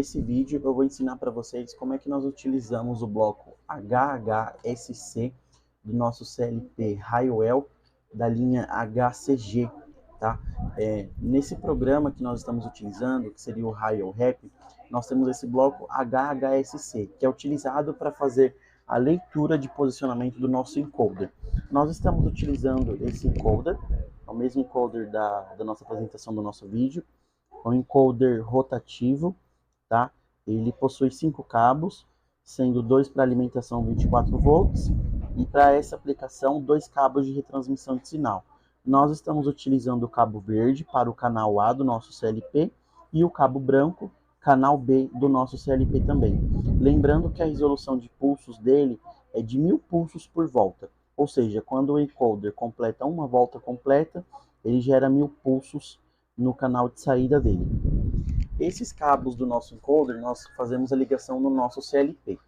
Nesse vídeo eu vou ensinar para vocês como é que nós utilizamos o bloco HHSC do nosso CLP Raioel da linha HCG, tá? Nesse programa que nós estamos utilizando, que seria o Raio-Rap, nós temos esse bloco HHSC, que é utilizado para fazer a leitura de posicionamento do nosso encoder. Nós estamos utilizando esse encoder, é o mesmo encoder da nossa apresentação do nosso vídeo, é um encoder rotativo, tá? Ele possui 5 cabos, sendo 2 para alimentação 24 volts e para essa aplicação 2 cabos de retransmissão de sinal. Nós estamos utilizando o cabo verde para o canal A do nosso CLP e o cabo branco, canal B do nosso CLP também. Lembrando que a resolução de pulsos dele é de 1000 pulsos por volta, ou seja, quando o encoder completa uma volta completa, ele gera 1000 pulsos no canal de saída dele. Esses cabos do nosso encoder, nós fazemos a ligação no nosso CLP.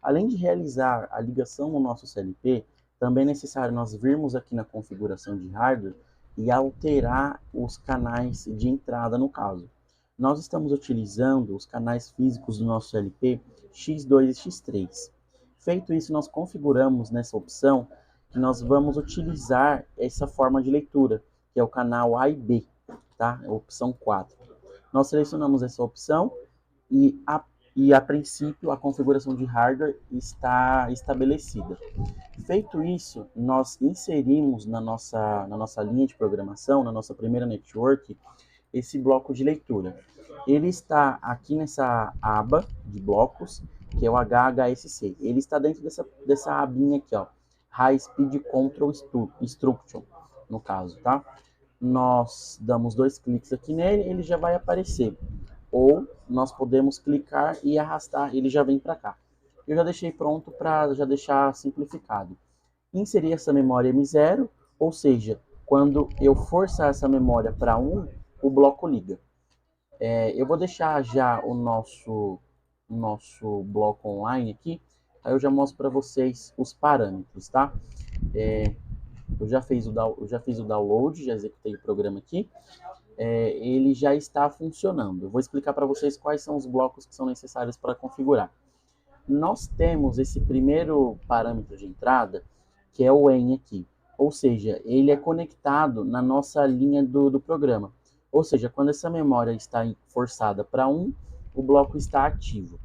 Além de realizar a ligação no nosso CLP, também é necessário nós virmos aqui na configuração de hardware e alterar os canais de entrada no caso. Nós estamos utilizando os canais físicos do nosso CLP X2 e X3. Feito isso, nós configuramos nessa opção que nós vamos utilizar essa forma de leitura, que é o canal A e B, tá? A opção 4. Nós selecionamos essa opção e a princípio a configuração de hardware está estabelecida. Feito isso, nós inserimos na nossa linha de programação, na nossa primeira network, esse bloco de leitura. Ele está aqui nessa aba de blocos, que é o HHSC. Ele está dentro dessa abinha aqui, ó, High Speed Control Instruction, no caso, tá? Nós damos 2 cliques aqui nele, ele já vai aparecer. Ou nós podemos clicar e arrastar, ele já vem para cá. Eu já deixei pronto para já deixar simplificado. Inserir essa memória M0, ou seja, quando eu forçar essa memória para 1, o bloco liga. Eu vou deixar já o nosso bloco online aqui, aí eu já mostro para vocês os parâmetros, tá? Eu já fiz o download, já executei o programa aqui. Ele já está funcionando. Eu vou explicar para vocês quais são os blocos que são necessários para configurar. Nós temos esse primeiro parâmetro de entrada, que é o EN aqui. Ou seja, ele é conectado na nossa linha do programa. Ou seja, quando essa memória está forçada para 1, o bloco está ativo.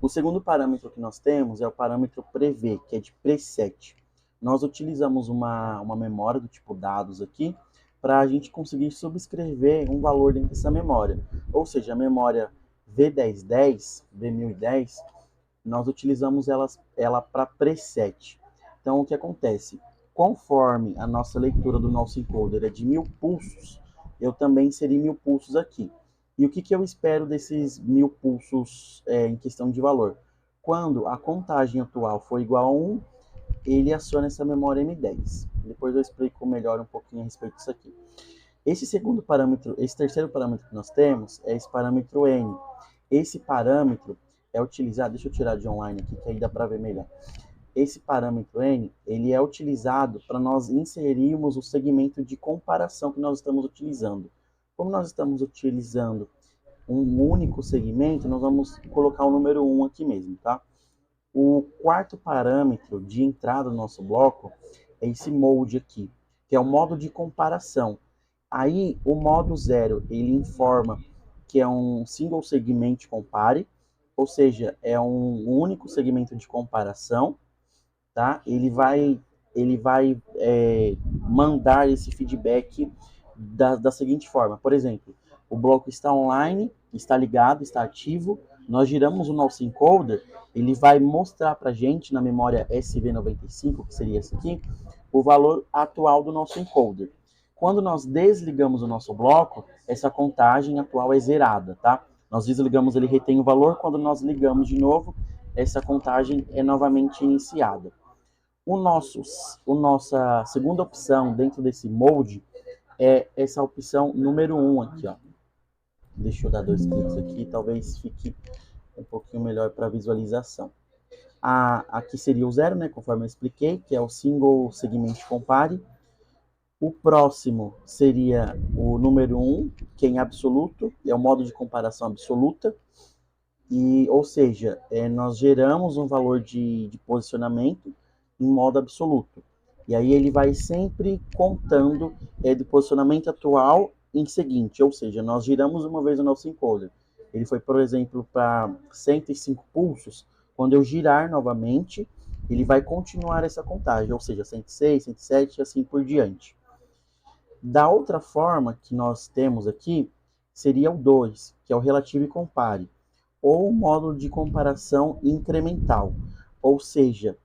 O segundo parâmetro que nós temos é o parâmetro prev, que é de preset. Nós utilizamos uma memória do tipo dados aqui, para a gente conseguir subscrever um valor dentro dessa memória. Ou seja, a memória V1010, V1010, nós utilizamos ela para preset. Então, o que acontece? Conforme a nossa leitura do nosso encoder é de 1000 pulsos, eu também inseri 1000 pulsos aqui. E o que eu espero desses 1000 pulsos em questão de valor? Quando a contagem atual for igual a 1, ele aciona essa memória M10. Depois eu explico melhor um pouquinho a respeito disso aqui. Esse terceiro parâmetro que nós temos é esse parâmetro N. Esse parâmetro é utilizado, deixa eu tirar de online aqui que aí dá para ver melhor. Esse parâmetro N, ele é utilizado para nós inserirmos o segmento de comparação que nós estamos utilizando. Como nós estamos utilizando um único segmento, nós vamos colocar o número 1 aqui mesmo, tá? O quarto parâmetro de entrada do nosso bloco é esse mode aqui, que é o modo de comparação. Aí, o modo 0, ele informa que é um single segment compare, ou seja, é um único segmento de comparação, tá? Ele vai mandar esse feedback da seguinte forma. Por exemplo, o bloco está online, está ligado, está ativo, nós giramos o nosso encoder, ele vai mostrar para a gente na memória SV95, que seria essa aqui, o valor atual do nosso encoder. Quando nós desligamos o nosso bloco, essa contagem atual é zerada, tá? Nós desligamos, ele retém o valor, quando nós ligamos de novo, essa contagem é novamente iniciada. Nossa segunda opção dentro desse mode é essa opção número 1 aqui, ó. Deixa eu dar 2 cliques aqui, talvez fique um pouquinho melhor para visualização. Aqui seria o 0, né, conforme eu expliquei, que é o Single Segment Compare. O próximo seria o número 1, que é em absoluto, é o modo de comparação absoluta. ou seja, nós geramos um valor de posicionamento em modo absoluto. E aí ele vai sempre contando do posicionamento atual em seguinte, ou seja, nós giramos uma vez o nosso encoder. Ele foi, por exemplo, para 105 pulsos. Quando eu girar novamente, ele vai continuar essa contagem, ou seja, 106, 107 e assim por diante. Da outra forma que nós temos aqui, seria o 2, que é o relativo e compare, ou o módulo de comparação incremental. Ou seja,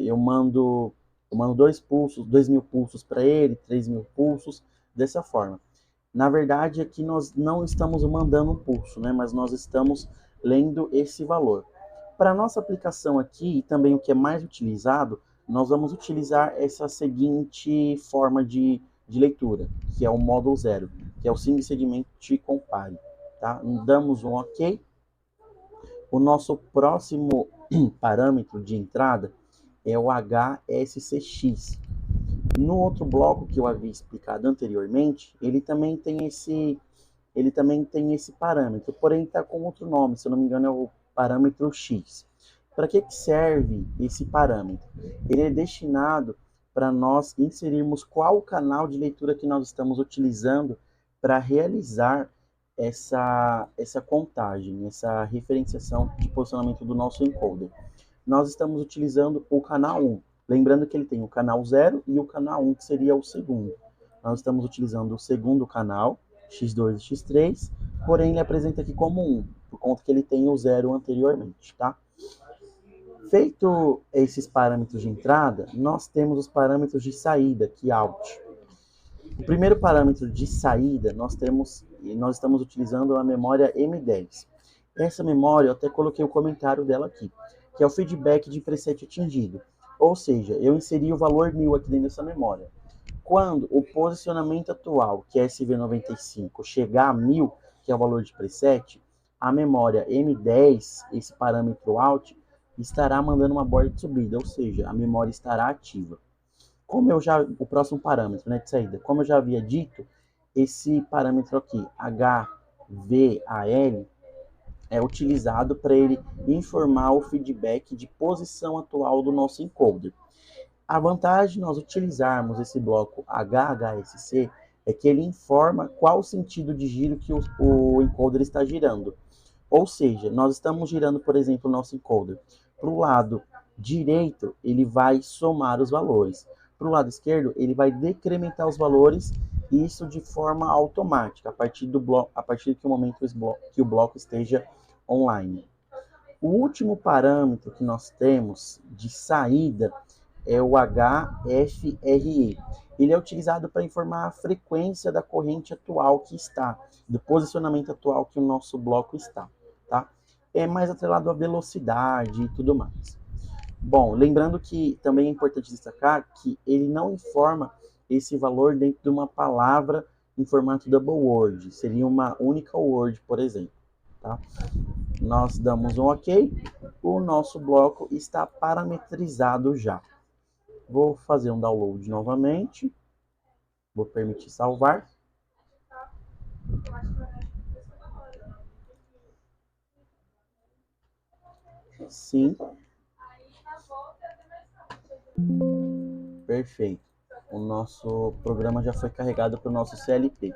eu mando 2.000 pulsos para ele, 3.000 pulsos, dessa forma. Na verdade, aqui nós não estamos mandando um pulso, né? Mas nós estamos lendo esse valor. Para a nossa aplicação aqui, e também o que é mais utilizado, nós vamos utilizar essa seguinte forma de leitura, que é o módulo 0, que é o Single Segment Compare. Tá? Damos um OK. O nosso próximo parâmetro de entrada é o HSCX. No outro bloco que eu havia explicado anteriormente, ele também tem esse parâmetro, porém está com outro nome, se eu não me engano é o parâmetro X. Para que serve esse parâmetro? Ele é destinado para nós inserirmos qual canal de leitura que nós estamos utilizando para realizar essa contagem, essa referenciação de posicionamento do nosso encoder. Nós estamos utilizando o canal 1. Lembrando que ele tem o canal 0 e o canal 1, que seria o segundo. Nós estamos utilizando o segundo canal, X2 e X3, porém ele apresenta aqui como 1, por conta que ele tem o 0 anteriormente, tá? Feito esses parâmetros de entrada, nós temos os parâmetros de saída, que é out. O primeiro parâmetro de saída, nós estamos utilizando a memória M10. Essa memória, eu até coloquei o comentário dela aqui, que é o feedback de preset atingido. Ou seja, eu inseri o valor 1000 aqui dentro dessa memória. Quando o posicionamento atual, que é SV95, chegar a 1000, que é o valor de preset, a memória M10, esse parâmetro out, estará mandando uma borda de subida, ou seja, a memória estará ativa. O próximo parâmetro, né, de saída, como eu já havia dito, esse parâmetro aqui, HVAL, é utilizado para ele informar o feedback de posição atual do nosso encoder. A vantagem de nós utilizarmos esse bloco HHSC é que ele informa qual o sentido de giro que o encoder está girando. Ou seja, nós estamos girando, por exemplo, o nosso encoder. Para o lado direito, ele vai somar os valores. Para o lado esquerdo, ele vai decrementar os valores, isso de forma automática, a partir do momento que o bloco esteja online. O último parâmetro que nós temos de saída é o HFRE. Ele é utilizado para informar a frequência da corrente atual que está, do posicionamento atual que o nosso bloco está, tá? É mais atrelado à velocidade e tudo mais. Bom, lembrando que também é importante destacar que ele não informa esse valor dentro de uma palavra em formato double word, seria uma única word, por exemplo, tá? Nós damos um OK, o nosso bloco está parametrizado já. Vou fazer um download novamente. Vou permitir salvar. Sim. Perfeito. O nosso programa já foi carregado para o nosso CLP.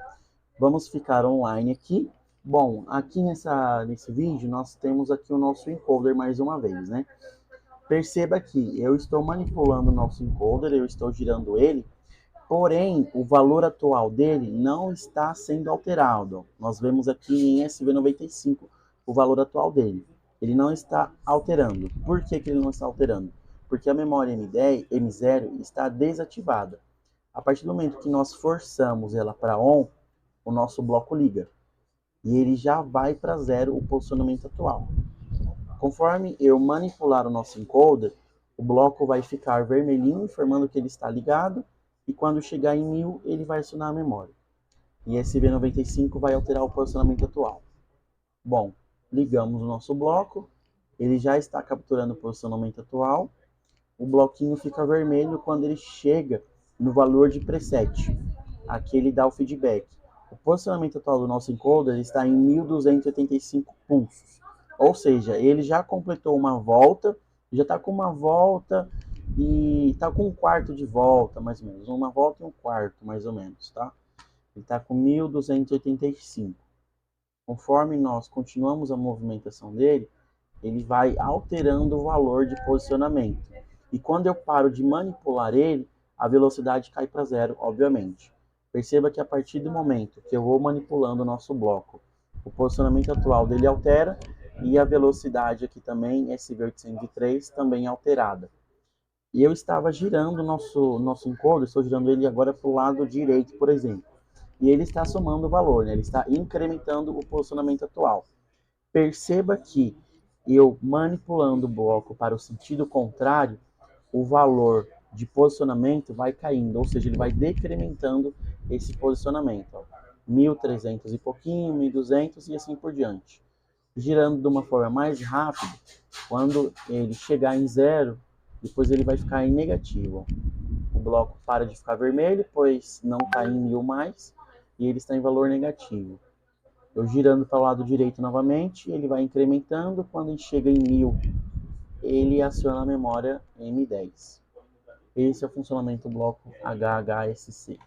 Vamos ficar online aqui. Bom, aqui nesse vídeo nós temos aqui o nosso encoder mais uma vez, né? Perceba que eu estou manipulando o nosso encoder, eu estou girando ele, porém o valor atual dele não está sendo alterado. Nós vemos aqui em SV95 o valor atual dele. Ele não está alterando. Por que ele não está alterando? Porque a memória M0 está desativada. A partir do momento que nós forçamos ela para on, o nosso bloco liga. E ele já vai para 0 o posicionamento atual. Conforme eu manipular o nosso encoder, o bloco vai ficar vermelhinho, informando que ele está ligado, e quando chegar em 1000, ele vai acionar a memória. E esse SV95 vai alterar o posicionamento atual. Bom, ligamos o nosso bloco, ele já está capturando o posicionamento atual, o bloquinho fica vermelho quando ele chega no valor de preset. Aqui ele dá o feedback. O posicionamento atual do nosso encoder está em 1285 pulsos. Ou seja, ele já completou uma volta, já está com uma volta e está com um quarto de volta, mais ou menos. Uma volta e um quarto, mais ou menos, tá? Ele está com 1.285. Conforme nós continuamos a movimentação dele, ele vai alterando o valor de posicionamento. E quando eu paro de manipular ele, a velocidade cai para zero, obviamente. Perceba que a partir do momento que eu vou manipulando o nosso bloco, o posicionamento atual dele altera e a velocidade aqui também, SV803, também alterada. E eu estava girando o nosso encoder, estou girando ele agora para o lado direito, por exemplo. E ele está somando o valor, né? Ele está incrementando o posicionamento atual. Perceba que eu manipulando o bloco para o sentido contrário, o valor de posicionamento vai caindo, ou seja, ele vai decrementando esse posicionamento. Ó. 1.300 e pouquinho, 1.200 e assim por diante. Girando de uma forma mais rápida, quando ele chegar em zero, depois ele vai ficar em negativo. Ó. O bloco para de ficar vermelho, pois não está em 1.000 mais, e ele está em valor negativo. Eu girando para o lado direito novamente, ele vai incrementando, quando ele chega em 1.000, ele aciona a memória M10. Esse é o funcionamento do bloco HHSC.